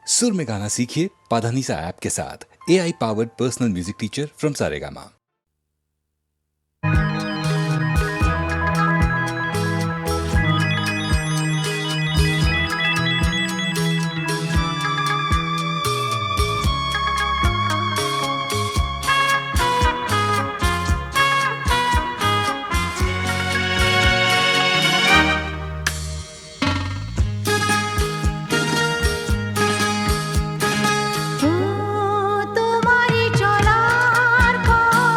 सुर में गाना सीखिए पाधानीसा ऐप के साथ। AI powered personal music teacher from Saregama. তোমারি চলার পথ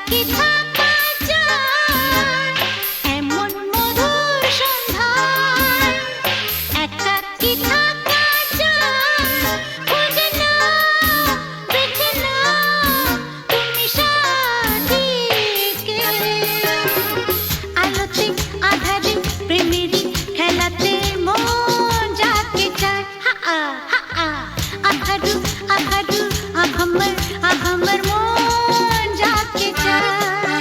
একাকী থাকা যায় এমন মধুর সন্ধ্যায়, একাকী থাকা যায় খোঁজে না বেছে না তুমি সাথীকে। আলোতে আধারে প্রেমেরই খেলাতে মন যাকে চায়, হা আ হা আ আধারু আধারু আহামর আহামর মন যাকে চায়।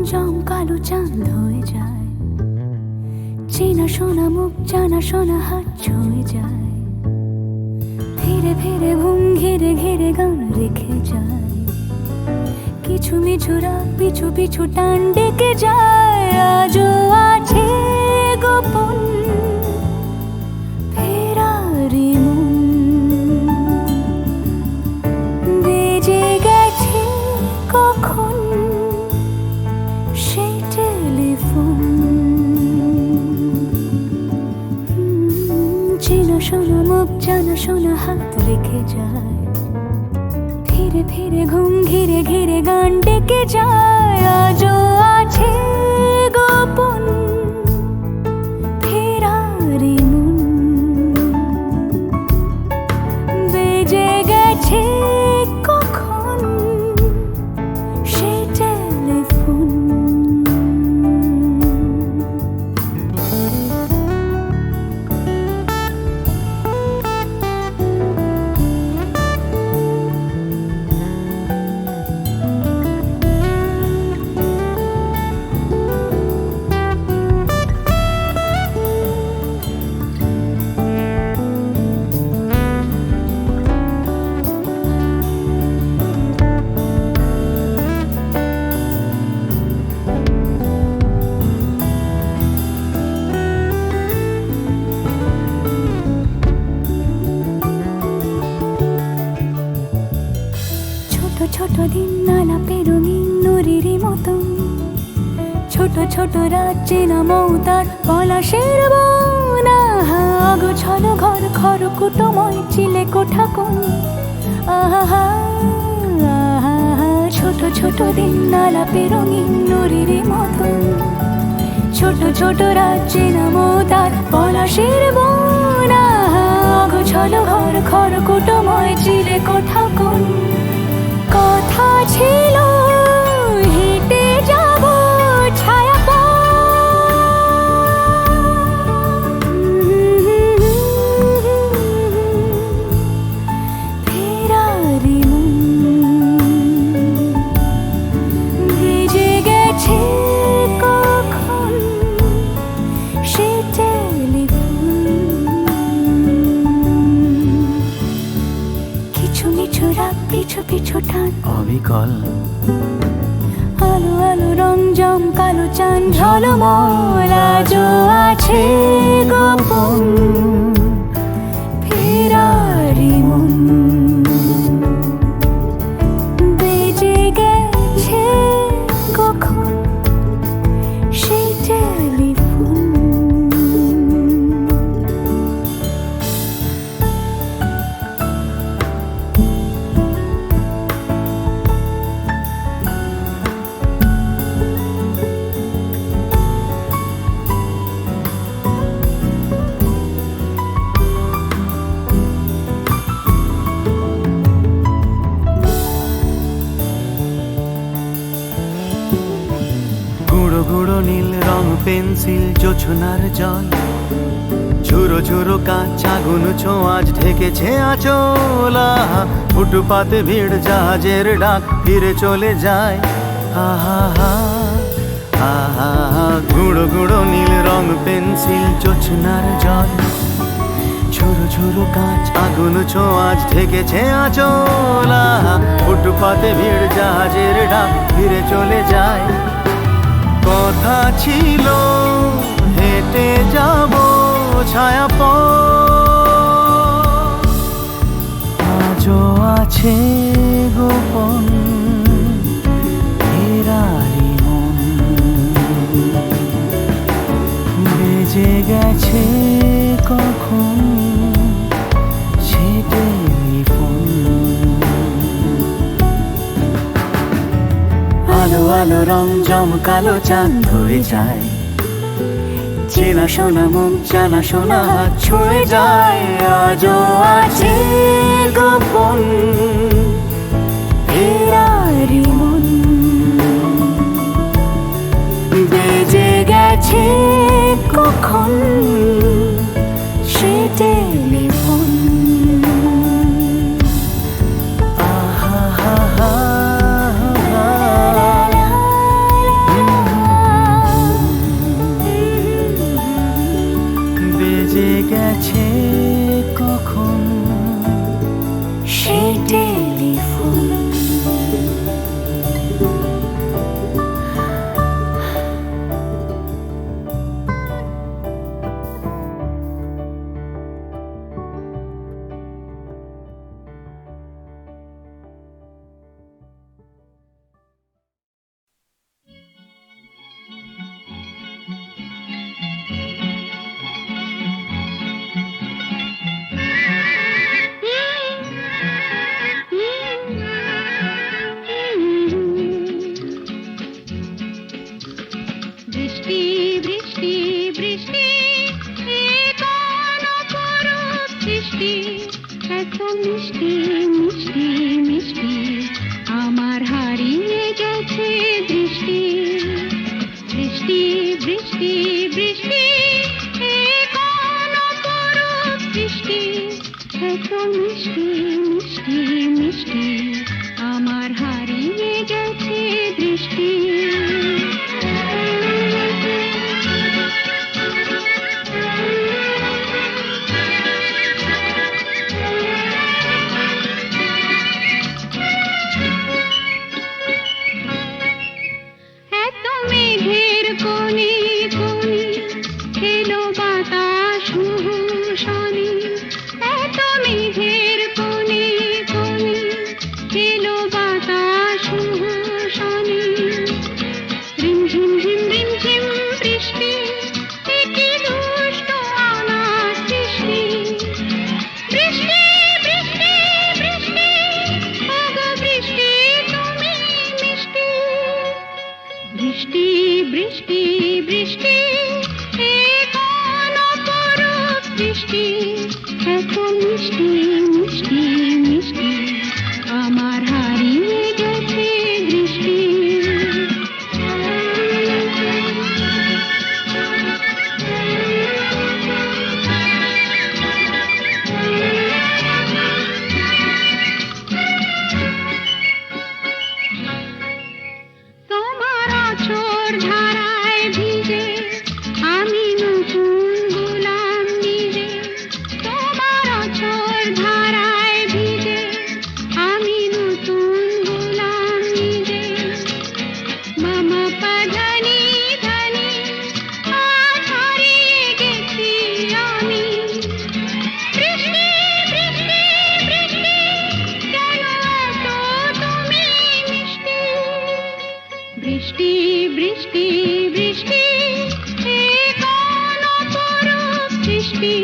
রঞ্জম কালো চাঁদ হয়ে যায়, চেনা শোনা মুখ জানা শোনা হাত ছুঁয়ে যায়, ফিরে ফিরে ঘুম ঘিরে ঘিরে গান রেখে যায়, কিছু মিছু রাত পিছু পিছু টান ডেকে যায়। আজও আছে গোপন ফেরারি মন, বেজে গেছে কখন সেই টেলিফোন। চেনা শোনা মুখ জানা শোনা হাত রেখে যায়, ফিরে ফিরে ঘুম ঘিরে ঘিরে গান ডেকে যায়। আজও আছে গোপন ফেরারি মন, বেজে গেছে কখন সেই টেলিফোন। ছোট দিন আলাপে রঙিন নুরির মতন, ছোট ছোট রাজ্যে নামও তার পলাশের বন। গোছানো ঘর খড়কুটোময় চিলে কোঠা কোন, আহা ছোট ছোট দিন আলাপে রঙিন নুরির মতন, ছোট ছোট রাজ্যে নামও তার পলাশের বন। গোছানো ঘর খড়কুটোময় চিলে কোঠা কোন, কথা ছিল হেঁটে যাব ছায়া ফেরারি মন, ভেজে গেছে কখন সে টেলিফোন। কিছু মিছু রাত পিছু পিছু টান অবিকল আলো আলো রঞ্জম কালো চাঁদ ঝলমল। আজও আছে গোপন ফেরারি মন, বেজে গেছে কখন সেই টেলিফোন। গুঁড়ো গুঁড়ো নীল রং পেন্সিল জোছনার জল, ঝুরো ঝুরো কাঁচ আগুন ছোঁয়াজ ঢেকেছে আচলা। ফুটপাতে ভিড় জাহাজের ডাক ফিরে চলে যায়, আহা আহা। গুঁড়ো গুঁড়ো নীল রং পেন্সিল জোছনার জল, ঝুরো ঝুরো কাঁচ আগুন ছোঁয়াজ ঢেকেছে আচলা। ফুটপাতে ভিড় জাহাজের ডাক ফিরে চলে যায়, কথা ছিল হেঁটে যাব ছায়া আজও আছে গোপন ফেরারি মন, বেজে গেছে কখন সে টেলিফোন। আলো আলো রং জমকালো চাঁদ হয়ে যায়, চেনা শোনা মুখ জানা শোনা হাত ছুঁয়ে যায়। আজও আছে গোপন ফেরারি মন, বেজে গেছে কখন সে টেলিফোন। আহা হা হা হা মিষ্টি মিষ্টি মিষ্টি আমার হারিয়ে গেছে দৃষ্টি বৃষ্টি বৃষ্টি বৃষ্টি এ কোন অপরূপ বৃষ্টি এত মিষ্টি মিষ্টি মিষ্টি আমার হারিয়ে গেছে দৃষ্টি এত মেঘের কোণে কোণে এলো বাতাস শনি এত মেঘের কোণে কোণে এলো বাতাস শনি রিমঝিম ঝিম রিমঝিম বৃষ্টি একই দুষ্ট অনাথ সৃষ্টি বৃষ্টি বৃষ্টি বৃষ্টি ওগো বৃষ্টি তুমি মিষ্টি বৃষ্টি বৃষ্টি বৃষ্টি এ কোন অপরূপ বৃষ্টি এত মিষ্টি মিষ্টি মিষ্টি আমার হারিয়ে গেছে দৃষ্টি তোমার আছর ধারায় ভিজে আমি নতুন গোলাম নিজে তোমার আছর ধারায় ভিজে আমি নতুন গোলাম নিজে মামা পাধানি ধানি আজ হারিয়ে গেছি আমি বৃষ্টি বৃষ্টি বৃষ্টি কেন এত তুমি মিষ্টি বৃষ্টি বৃষ্টি বৃষ্টি এ কোন অপরূপ বৃষ্টি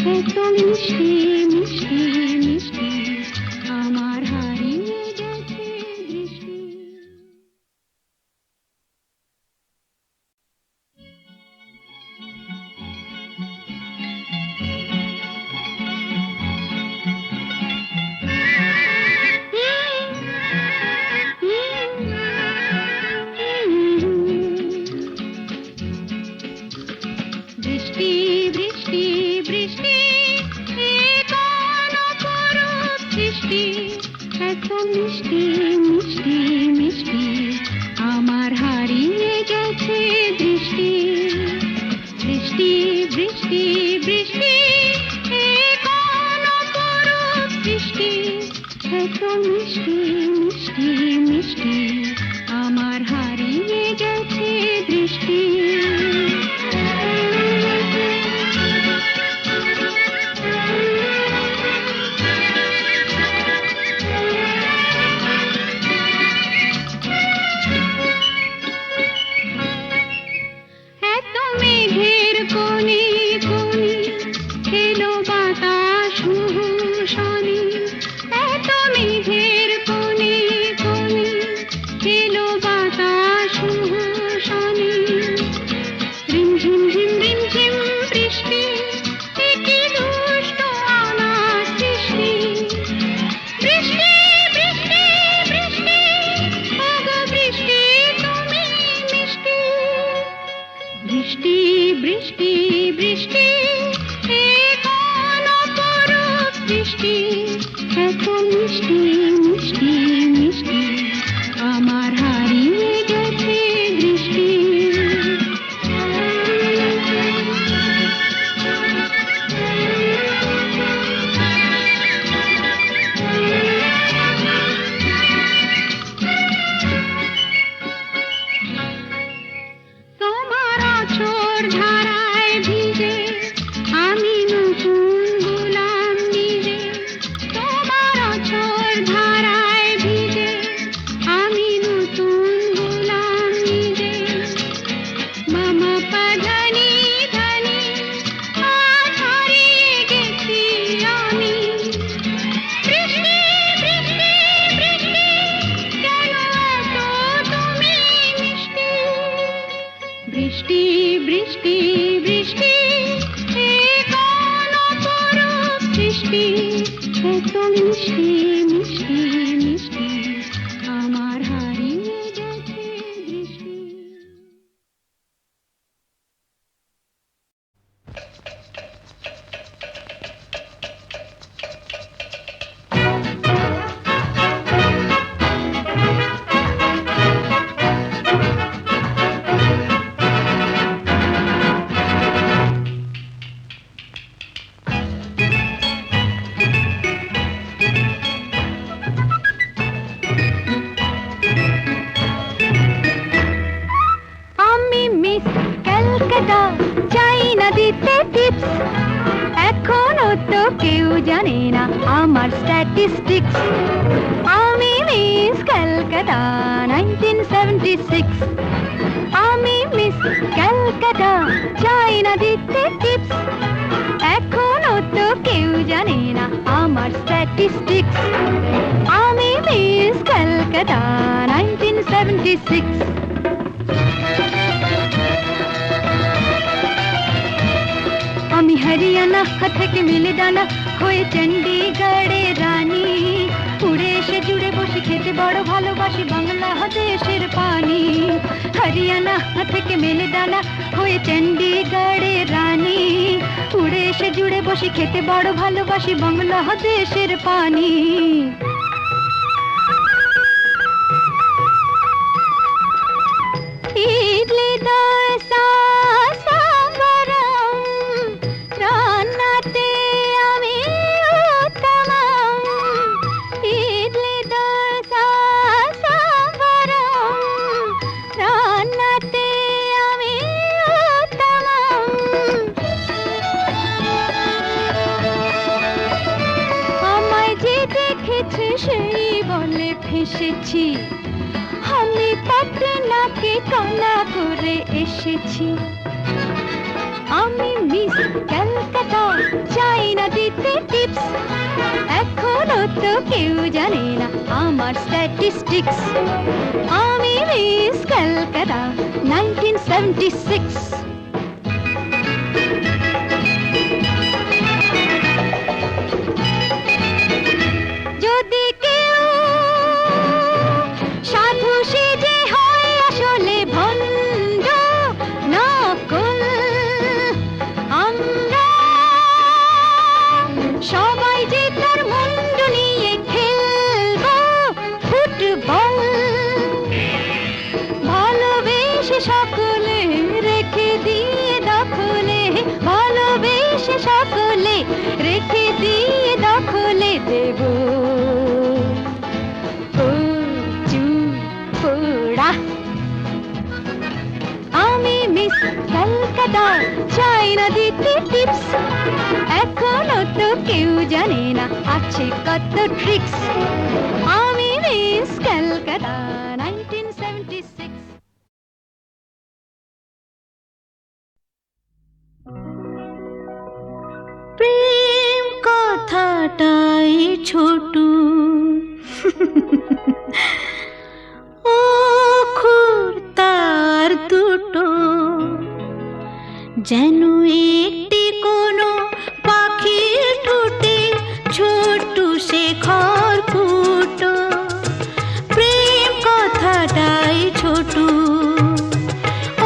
এত মিষ্টি মিষ্টি মিষ্টি আমার হারিয়ে গেছে দৃষ্টি বৃষ্টি বৃষ্টি বৃষ্টি এ কোন অপরূপ বৃষ্টি এত মিষ্টি মিষ্টি মিষ্টি আমার হারিয়ে গেছে দৃষ্টি বৃষ্টি বৃষ্টি বৃষ্টি এ কোন অপরূপ বৃষ্টি এত মিষ্টি মিষ্টি মিষ্টি আমার হারিয়ে গেছে দৃষ্টি এত মেঘের কোণে কোণে এলো বাতাস শনি এত মেঘের কোণে কোণে এলো বাতাস শনি রিমঝিম ঝিম রিমঝিম বৃষ্টি একই দুষ্ট অনাথ সৃষ্টি বৃষ্টি বৃষ্টি বৃষ্টি ওগো বৃষ্টি তুমি মিষ্টি বৃষ্টি বৃষ্টি বৃষ্টি এ কোন অপরূপ বৃষ্টি এত মিষ্টি মিষ্টি মিষ্টি আমার হারিয়ে গেছে দৃষ্টি তোমার আছর ধারায় ভিজে আমি নতুন গোলাম নিজে তোমার আছর ধারায় ভিজে তো মিষ্টি মিষ্টি মিষ্টি আমার হারিয়ে গেছে দৃষ্টি। আমি মিস ক্যালকাটা, চাই না দিতে টিপস, এখনো তো কেউ জানে না আমার স্ট্যাটিস্টিক্স। আমি মিস ক্যালকাটা 1976, আমি মিস ক্যালকাটা, চাই না দিতে টিপস, এখনো তো কেউ জানে না আমার স্ট্যাটিস্টিক্স। আমি মিস ক্যালকাটা 1976। আমি হরিয়ানা থেকে মিলে ডানা হয়ে চণ্ডীগড়ে রানী, উড়ে এসে জুড়ে বসে খেতে বড় ভালোবাসি বাংলাদেশের পানি। হরিয়ানা থেকে মেলে ডানা হয়ে চণ্ডীগড়ে রানী, উড়ে এসে জুড়ে বসে খেতে বড় ভালোবাসি বাংলাদেশের পানি। ইডলি দোসা সাম্বারম, রান্নাতে আমি উত্তমম। ইডলি দোসা সাম্বারম, রান্নাতে আমি উত্তমম। আমায় যে দেখেছে সেই বলে ফেসেছি, আমি পাটনাকে কানা করে এসেছি। আমি মিস ক্যালকাটা, চাই না দিতে টিপস, এখনো তো কেউ জানে না আমার স্ট্যাটিস্টিক্স। আমি মিস ক্যালকাটা 1976। যদি কেউ সাধু সেজে হয় আসলে ভণ্ড নকল, আমরা সবাই যে তার মুন্ডু নিয়ে খেলবো ফুটবল। ভালোবেসে সকলে রেখে দিয়ে দখলে, ভালোবেসে সকলে রেখে দিয়ে দখলে দেব পোড়া। আমি মিস ক্যালকাটা, চাই না দিতে টিপস, এখনো তো কেউ জানে না আছে কত ট্রিক্স। আমি মিস ক্যালকাটা 1976। প্রেম কথাটাই ছোট, অক্ষর তার দুটো, যেন একটি কোনো পাখির ঠোঁটে ছোট সে খড়কুটো। প্রেম কথাটাই ছোট,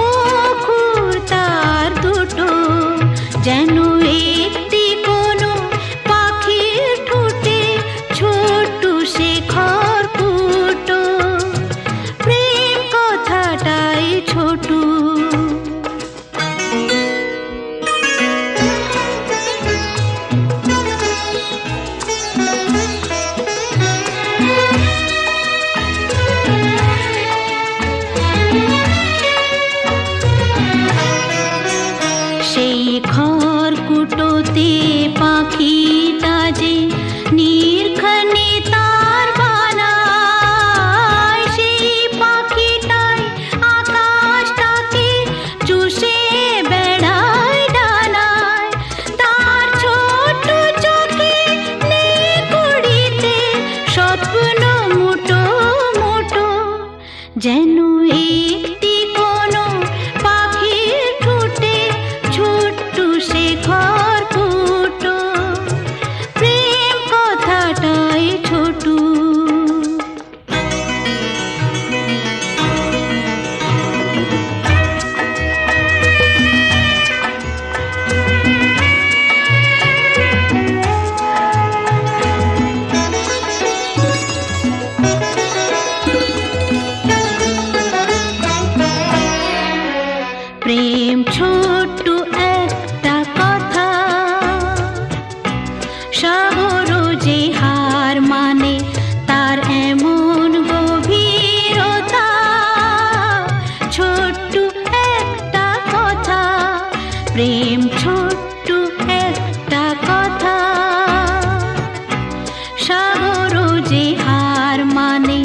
অক্ষর তার দুটো, যেন একটি কোনো পাখির ঠোঁটে ছোট সে খড়কুটো। প্রেম কথাটাই ছোট। যে হার মানে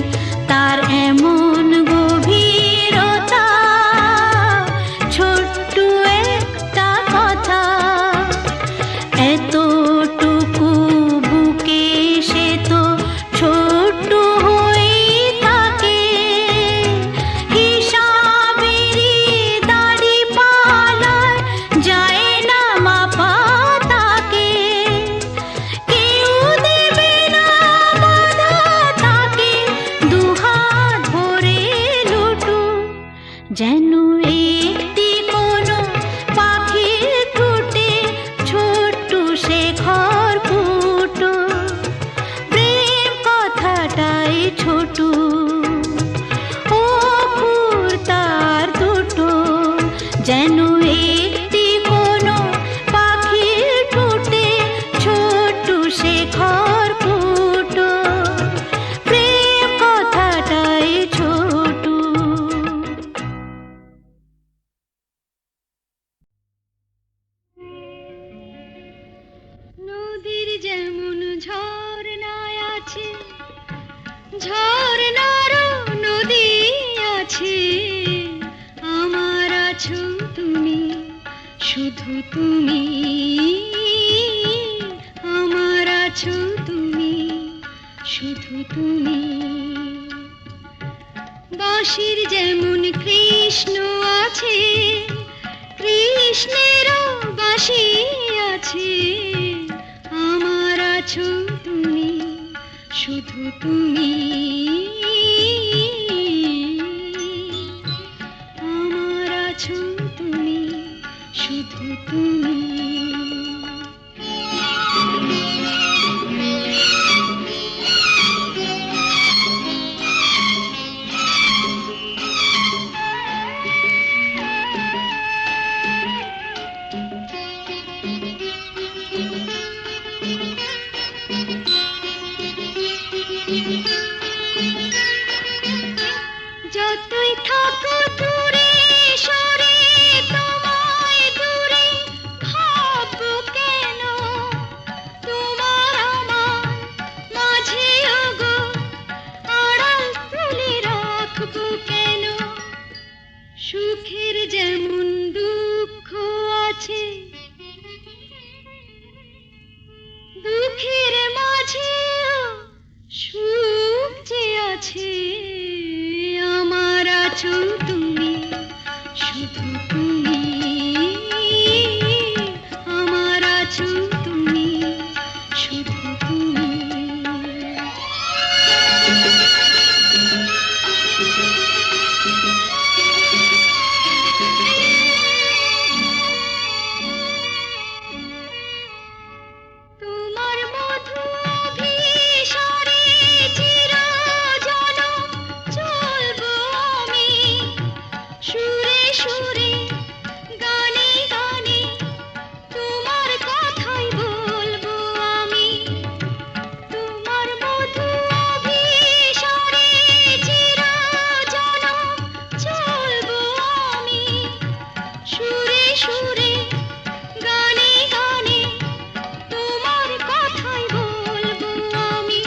তার এমন গভীরতা, ছোট্ট একটা কথা এতটুকু বুকে সে তো ছোট্ট হয়েই থাকে। হিসাবেরই দাড়ি পালায় যায় না মাপা তাকে, কেউ দেবে না বাধা তাকে দুহাত ভরে লুটু, যেন একটি কোনো পাখির ঠোঁটে ছোট্ট শেখর ফুটো। প্রেম কথাটাই ছোট, ও ফুর তার দুটো, যেন একটি কোনো পাখির ঠোঁটে ছোট্ট শেখর ফুটো। প্রেম কথাটাই ছোট। নদীর যেমন ঝর্ণায় আছে, ঝর্ণারও নদী আছে, আমার আছো তুমি, শুধু তুমি, আমার আছো তুমি, শুধু তুমি। বাঁশির যেমন কৃষ্ণ আছে, কৃষ্ণেরও বাঁশি আছে, আমার আছো তুমি, শুধু তুমি, আমার আছো তুমি, শুধু তুমি। যতই থাকো দূরে সরে, তোমায় দূরে ভাববো কেন, তোমার আমার মাঝে ওগো আড়াল তুলে রাখবো কেন। সুখের যেমন দুঃখ আছে, দুঃখের মাঝেও সুখ যে আছে, আমার আছো তুমি, শুধু তুমি, আমার আছো তুমি, শুধু তুমি। তোমার মধু অভিসারে চিরজনম চলবো আমি, সুরে সুরে গানে গানে তোমার কথাই বলবো আমি। তোমার মধু অভিসারে চিরজনম চলবো আমি, সুরে সুরে গানে গানে তোমার কথাই বলবো আমি।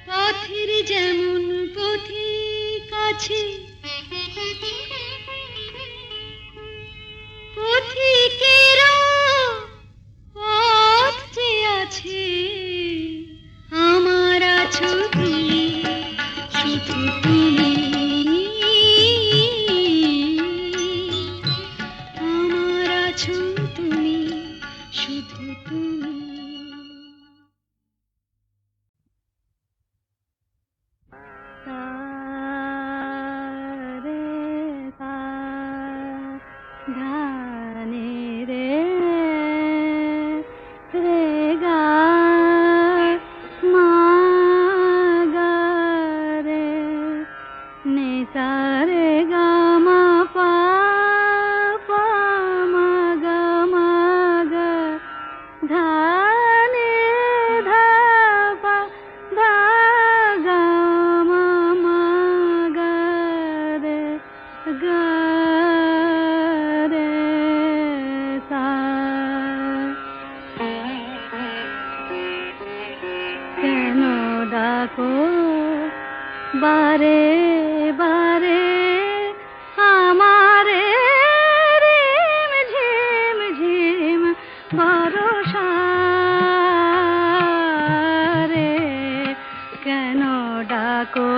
পথের যেমন পথিক আছে, পথিকেরও পথ যে আছে, আমার আছো তুমি, শুধু তুমি, আমার আছো তুমি, শুধু তুমি। রে পা ধানে রে রে গা মা গা রে ডাকো বারে বারে আমারে রিম ঝিম ঝিম বরষা রে কেন ডাকো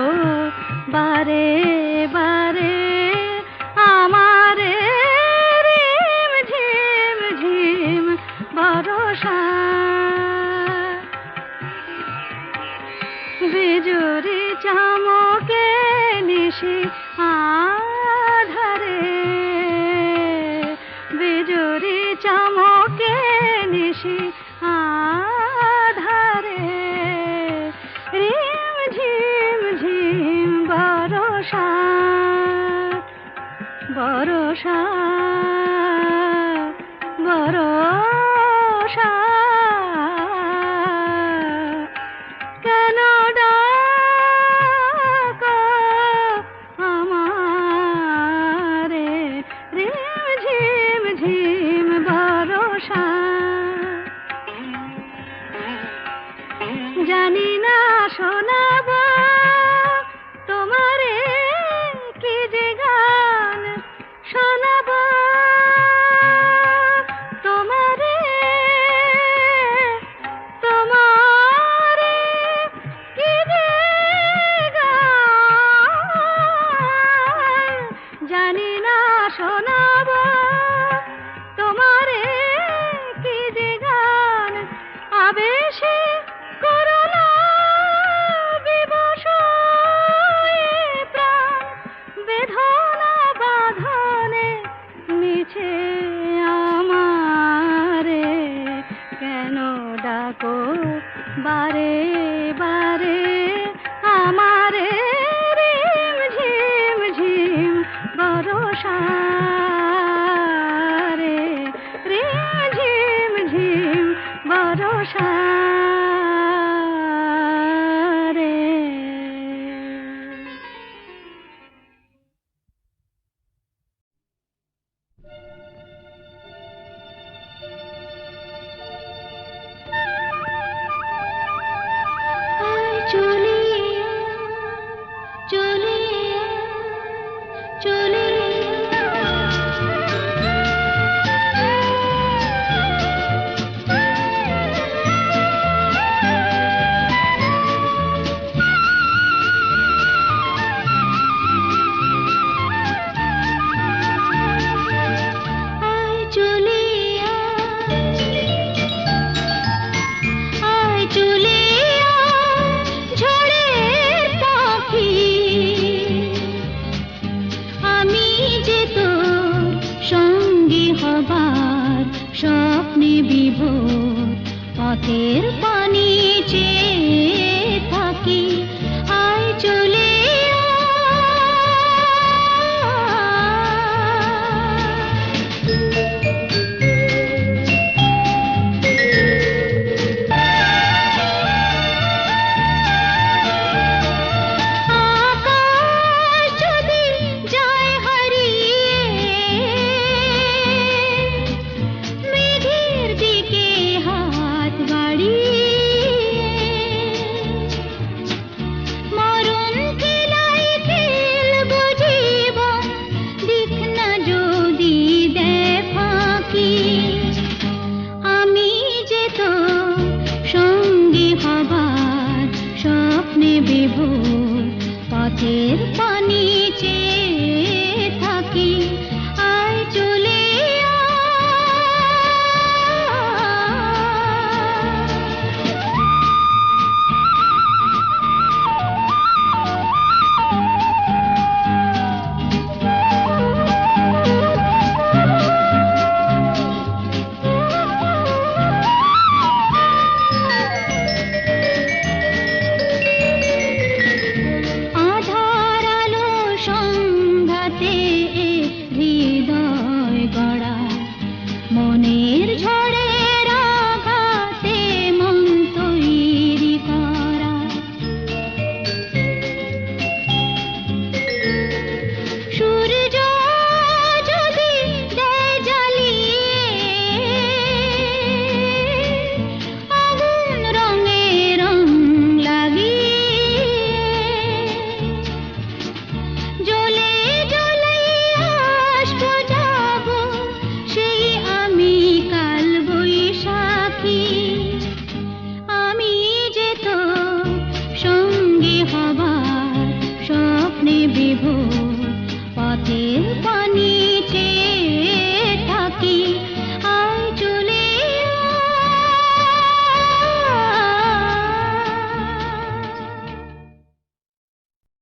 বারে বারে আমারে রিম ঝিম ঝিম বরষা বিজুরি চামকে নিশি আধারে বিজুরি চামকে নিশি আধারে রিম ঝিম ঝিম বরষা বরষা বরষা কেন ডাকো আমারে রিম ঝিম ঝিম বরষা জানি না শোনাবো তোমারে কি যে গান শোনাবো তোমারে তোমারে কি যে গান জানি না শোনাবো তোমারে কি যে গান আবেশে করুণা বিবশ এ প্রাণ বেদনা বাঁধনে মিছে আমারে কেন ডাকো বারে বারে আমারে রিম ঝিম ঝিম বরষা রে রিম ঝিম ঝিম বরষা রে চলে চলে চলে চলে আয় চলে ঝড়ের পাখি আমি যে তোর সঙ্গী হবার স্বপ্নে বিভোর পথের পানি চেয়ে থাকি আয় চলে আকাশ যদি যায় হারিয়ে মেঘের দিকে হাত বাড়িয়ে মরণ খেলাই খেলব জীবন দিক না যদি দেয় ফাঁকি আমি যে তোর সঙ্গী হবার স্বপ্নে বিভোর পথের পানি চেয়ে